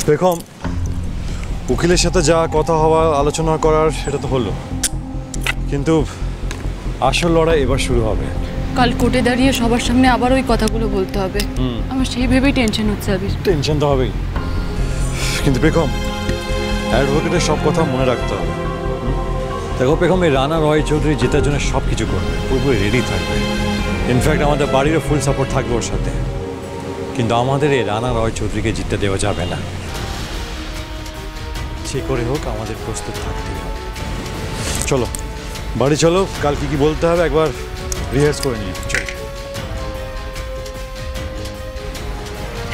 বেগম, উকিলের সাথে যা কথা হওয়া আলোচনা করার সেটা তো হলো, কিন্তু আসল লড়াই এবার শুরু হবে। কাল কোর্টে দাঁড়িয়ে সবার সামনে আবার ওই কথাগুলো বলতে হবে। আমার সেই ভেবেই টেনশন হচ্ছে। আবির, টেনশন তো হবেই, কিন্তু বেগম অ্যাডভোকেটের সব কথা মনে রাখতে হবে। দেখো বেগম, এই রানা রয় চৌধুরী জেতার জন্য সব কিছু করবে, পুরোপুরি রেডি থাকবে। ইনফ্যাক্ট আমাদের বাড়িরও ফুল সাপোর্ট থাকবে ওর সাথে। কিন্তু আমাদের এই রানা রয় চৌধুরীকে জিততে দেওয়া যাবে না। যে করে হোক আমাদের প্রস্তুত থাকতেই হবে। চলো বাড়ি চলো, কাল কি বলতে হবে একবার রিহার্স করে নিই। চলো।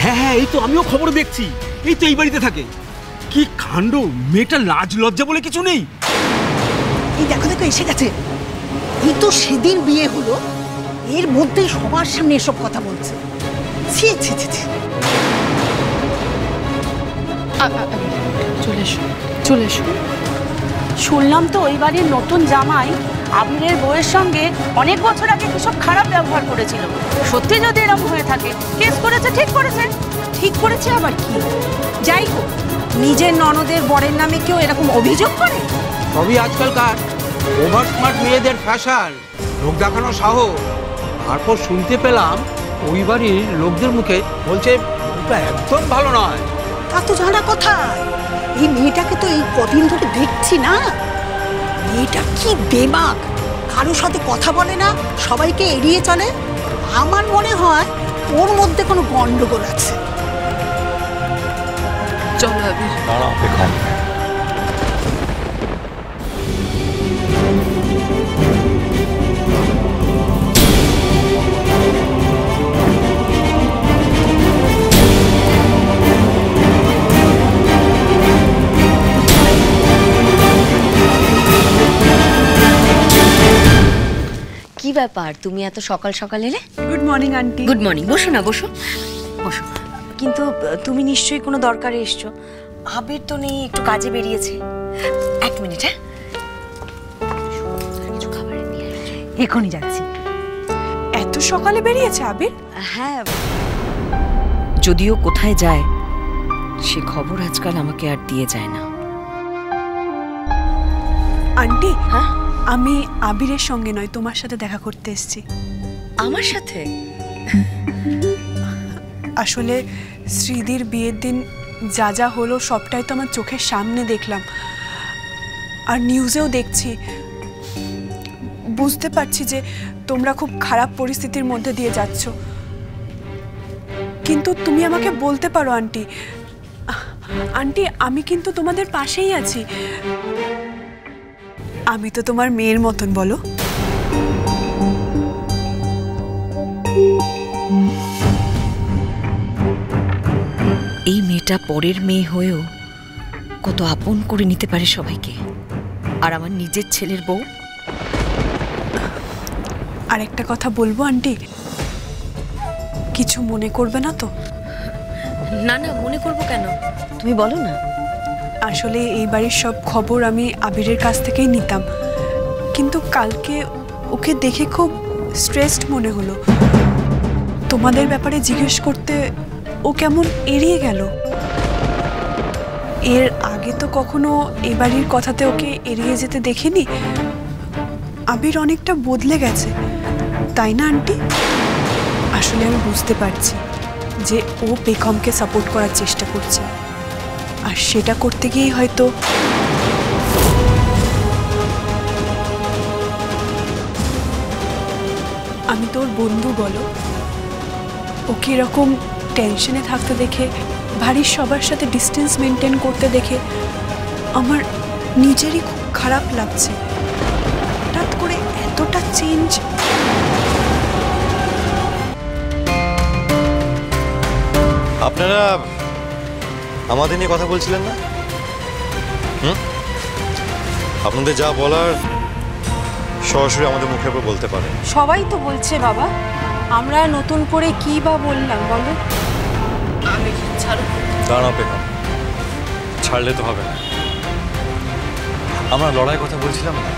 হ্যাঁ হ্যাঁ, এই তো আমিও খবর দেখছি। এই তো এই বাড়িতে থাকে। কি কাণ্ড, মেয়েটা লাজ লজ্জা বলে কিছু নেই। এই দেখো দেখো এসে গেছে। এই তো সেদিন বিয়ে হলো, এর মধ্যে সবার সামনে এসব কথা বলছে। ছি ছি ছি ছি। চলে এসো, চলে এসো। শুনলাম তো ওই বাড়ির নতুন জামাই আবিরের বউয়ের সঙ্গে অনেক বছর আগে কিসব খারাপ ব্যবহার করেছিল। সত্যি যদি এরকম হয়ে থাকে, কেস করেছে, ঠিক করেছে। ঠিক করেছে আবার কি? যাই হোক, নিজের ননদের বরের নামে কেউ এরকম অভিযোগ করে? সবই আজকালকার ওভার স্মার্ট মেয়েদের ফ্যাশন, লোক দেখানো সাহস। তারপর শুনতে পেলাম ওই বাড়ির লোকদের মুখে বলছে ওটা একদম ভালো নয়। তা তো জানা কথা। এই মেয়েটাকে তো এই কদিন ধরে দেখছি না, মেয়েটা কি বেবাক, কারোর সাথে কথা বলে না, সবাইকে এড়িয়ে চলে। আমার মনে হয় ওর মধ্যে কোনো গন্ডগোল আছে। চলো আবির। দাঁড়াও বেগম, কি ব্যাপার, তুমি এত সকাল সকাল এলে? Good morning aunty. Good morning. বসো না, বসো বসো। কিন্তু তুমি নিশ্চয়ই কোনো দরকারে এসছো। আবির তো নেই, একটু কাজে বেরিয়েছে। এক মিনিট। হ্যাঁ, কিছু খাবার নিয়ে আসছি। এখনই যাচ্ছি। এত সকালে বেরিয়েছে আবির? হ্যাঁ, যদিও কোথায় যায় সে খবর আজকাল আমাকে আর দিয়ে যায় না। আন্টি, হ্যাঁ, আমি আবিরের সঙ্গে নয়, তোমার সাথে দেখা করতে এসেছি। আমার সাথে? আসলে শ্রীদির বিয়ের দিন যা যা হলো সবটাই তো আমার চোখের সামনে দেখলাম, আর নিউজেও দেখছি। বুঝতে পারছি যে তোমরা খুব খারাপ পরিস্থিতির মধ্যে দিয়ে যাচ্ছ, কিন্তু তুমি আমাকে বলতে পারো আন্টি। আন্টি, আমি কিন্তু তোমাদের পাশেই আছি। আমি তো তোমার মেয়ের মতন, বলো। এই মেয়েটা পরের মেয়ে হয়েও কত আপন করে নিতে পারে সবাইকে, আর আমার নিজের ছেলের বউ। আর একটা কথা বলবো আন্টি, কিছু মনে করবে না তো? না না, মনে করবো কেন, তুমি বলো না। আসলে এই বাড়ির সব খবর আমি আবিরের কাছ থেকেই নিতাম, কিন্তু কালকে ওকে দেখে খুব স্ট্রেসড মনে হলো। তোমাদের ব্যাপারে জিজ্ঞেস করতে ও কেমন এড়িয়ে গেল। এর আগে তো কখনো এই বাড়ির কথাতে ওকে এড়িয়ে যেতে দেখিনি। আবির অনেকটা বদলে গেছে, তাই না আন্টি? আসলে আমি বুঝতে পারছি যে ও বেগমকে সাপোর্ট করার চেষ্টা করছে, আর সেটা করতে গিয়েই হয়তো আমি তোর বন্ধু, বলো, ওকে এরকম টেনশনে থাকতে দেখে, বাড়ির সবার সাথে ডিস্টেন্স মেনটেন করতে দেখে আমার নিজেরই খুব খারাপ লাগছে। হঠাৎ করে এতটা চেঞ্জ। আপনারা আমাদের নিয়ে কথা বলছিলেন না? আপনাদের যা বলার সরাসরি আমাদের মুখের উপর বলতে পারেন। সবাই তো বলছে বাবা, আমরা নতুন করে কি বা বললাম বলো? দাঁড়াও বেগম, ছাড়লে তো হবে না। আমরা লড়াইয়ের কথা বলছিলাম না।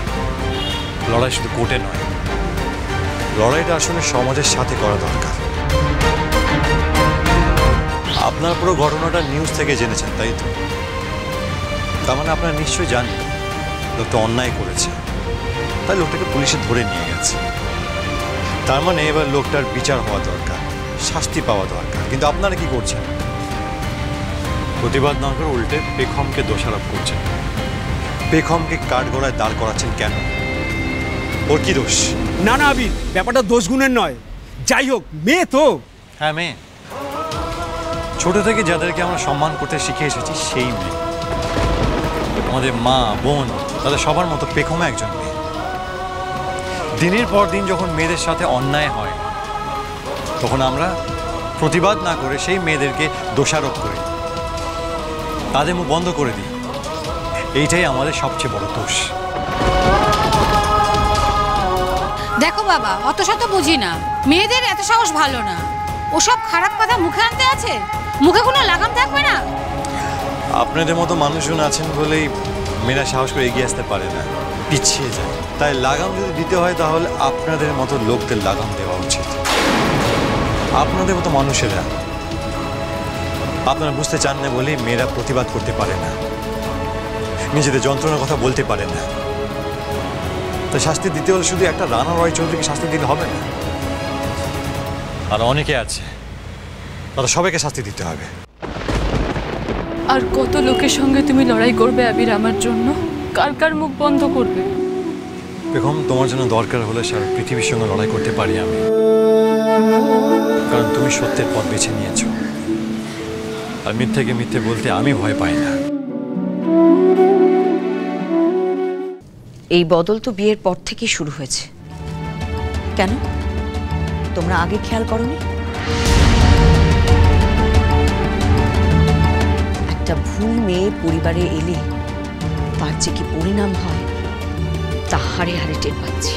লড়াই শুধু কোর্টে নয়, লড়াইটা আসলে সমাজের সাথে করা দরকার। আপনার পুরো ঘটনাটা নিউজ থেকে জেনেছেন, তাই তো? তার মানে আপনারা নিশ্চয়ই জানেন লোকটা অন্যায় করেছে, তাই লোকটাকে পুলিশে ধরে নিয়ে গেছে। তার মানে এবার লোকটার বিচার হওয়া দরকার, শাস্তি পাওয়া দরকার। কিন্তু আপনারা কি করছেন? প্রতিবাদ না করে উল্টে পেখমকে দোষারোপ করছেন। পেখমকে কাঠগড়ায় দাঁড় করাচ্ছেন কেন? ওর কি দোষ? না না আবির, ব্যাপারটা দোষ গুণের নয়। যাই হোক, মেয়ে তো। হ্যাঁ, মেয়ে। ছোট থেকে যাদেরকে আমরা সম্মান করতে শিখে এসেছি সেই মেয়ে। আমাদের মা, বোন, তাদের সবার মতো পেখমও একজন মেয়ে। দিনের পর দিন যখন মেয়েদের সাথে অন্যায় হয়, তখন আমরা প্রতিবাদ না করে সেই মেয়েদেরকে দোষারোপ করি, তাদের মুখ বন্ধ করে দিই। এইটাই আমাদের সবচেয়ে বড় দোষ। দেখো বাবা, অত শত বুঝি না, মেয়েদের এত সাহস ভালো না। ওসব খারাপ কথা মুখে আনতে আছে, মুখে কোনো লাগাম থাকবে না। আপনাদের মতো মানুষজন আছেন বলেই মেয়েরা সাহস করে এগিয়ে আসতে পারে না, পিছিয়ে যায়। তাই লাগাম যদি দিতে হয় তাহলে আপনাদের মতো লোকদের লাগাম দেওয়া উচিত। আপনাদের মতো মানুষেরা, আপনারা বুঝতে চান না বলেই মেয়েরা প্রতিবাদ করতে পারে না, নিজেদের যন্ত্রণার কথা বলতে পারে না। তাই শাস্তি দিতে হলে শুধু একটা রানা রয় চৌধুরীকে শাস্তি দিলে হবে না, আর অনেকে আছে, তারা সবাইকে শাস্তি দিতে হবে। আর কত লোকের সঙ্গে তুমি লড়াই করবে আবির আমার জন্য? কার কার মুখ বন্ধ করবে? বেগম, তোমার জন্য দরকার হলে সারা পৃথিবীর সঙ্গে লড়াই করতে পারি আমি, কারণ তুমি সত্যের পথ বেছে নিয়েছো। আর মিথ্যেকে মিথ্যে বলতে আমি ভয় পাই না। এই বদল তো বিয়ের পর থেকেই শুরু হয়েছে। কেন তোমরা আগে খেয়াল করোনি? একটা ভুল মেয়ে পরিবারে এলে তার যে কি পরিণাম হয় তা হাড়ে হাড়ে টের পাচ্ছি।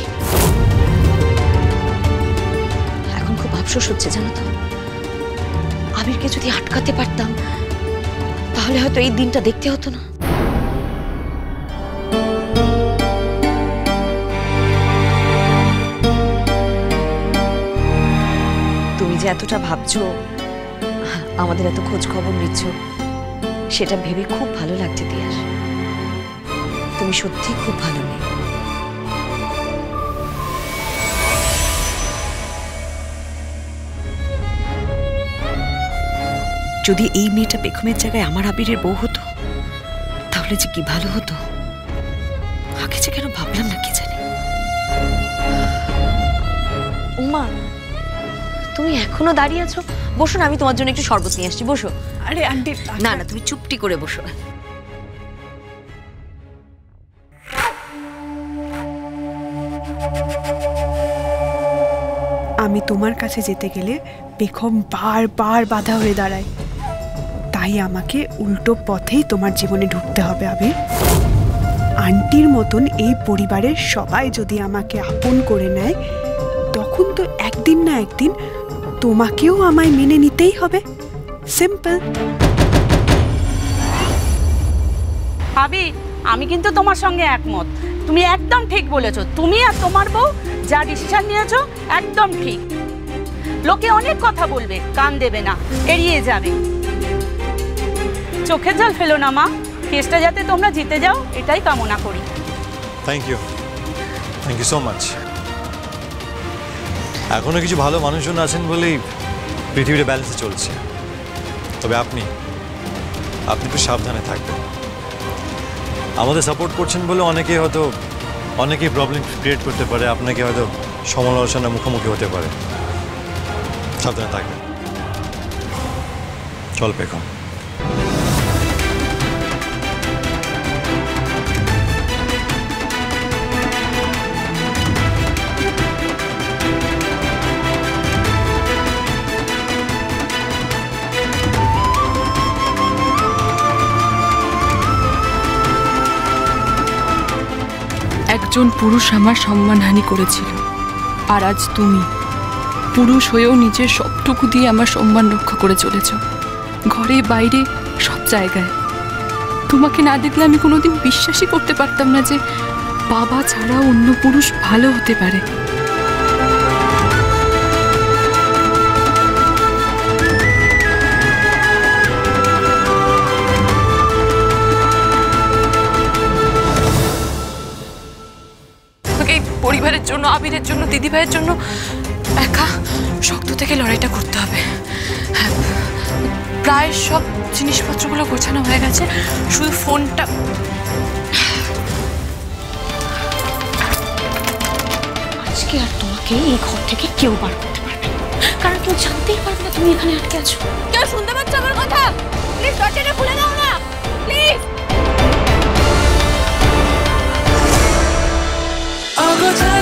এখন খুব আফসোস হচ্ছে জানো তো, আবিরকে যদি আটকাতে পারতাম তাহলে হয়তো এই দিনটা দেখতে হতো না। তুমি যে এতটা ভাবছো, আমাদের এত খোঁজ খবর নিচ্ছ, সেটা ভেবে খুব ভালো লাগছে দিয়ার। তুমি সত্যি খুব ভালো মেয়ে। যদি এই মেয়েটা পেখমের জায়গায় আমার আবিরের বউ হতো তাহলে যে কি ভালো হতো। আগে যে কেন ভাবলাম না কি জানি। উমা, তুমি এখনো দাঁড়িয়ে আছো? বসো না, আমি তোমার জন্য একটু শরবত নিয়ে আসছি, বসো। আরে আন্টি, না না, তুমি চুপটি করে বসো। আমি তোমার কাছে যেতে গেলে পেখম বারবার বাধা হয়ে দাঁড়ায়, তাই আমাকে উল্টো পথেই তোমার জীবনে ঢুকতে হবে আবির। আন্টির মতন এই পরিবারের সবাই যদি আমাকে আপন করে নেয়, তখন তো একদিন না একদিন তোমাকেও আমায় মেনে নিতেই হবে। সিম্পল। ভাবি, আমি কিন্তু তোমার সঙ্গে একমত। তুমি একদম ঠিক বলেছো। তুমি আর তোমার বউ যা ডিসিশন নিয়েছো একদম ঠিক। লোকে অনেক কথা বলবে, কান দেবে না, এড়িয়ে যাবে। চোখের জল ফেলো না মা, কেসটা যাতে তোমরা জিতে যাও এটাই কামনা করি। Thank you so much. এখনো কিছু ভালো মানুষজন আছেন বলেই পৃথিবীটা ব্যালেন্সে চলছে। তবে আপনি একটু সাবধানে থাকবেন। আমাদের সাপোর্ট করছেন বলে অনেকেই প্রবলেম ক্রিয়েট করতে পারে, আপনাকে হয়তো সমালোচনার মুখোমুখি হতে পারে। সাবধানে থাকবেন। চল পেখম। একজন পুরুষ আমার সম্মানহানি করেছিল, আর আজ তুমি পুরুষ হয়েও নিজের সবটুকু দিয়ে আমার সম্মান রক্ষা করে চলেছ, ঘরে বাইরে সব জায়গায়। তোমাকে না দেখলে আমি কোনোদিন বিশ্বাসই করতে পারতাম না যে বাবা ছাড়া অন্য পুরুষ ভালো হতে পারে। জন্য, আবিরের জন্য, দিদিভাইয়ের জন্য একা শক্ত থেকে লড়াইটা করতে হবে। হ্যাঁ, প্রায় সব জিনিসপত্রগুলো গোছানো হয়ে গেছে, শুধু ফোনটা। আজকে আর তোমাকে এই ঘর থেকে কেউ বার করতে পারবে না, কারণ কেউ জানতেই পারবে না তুমি এখানে আটকে আছো। কেউ শুনতে পাচ্ছ আমার কথা? প্লিজ দরজাটা খুলে দাও না, প্লিজ। অগোছালো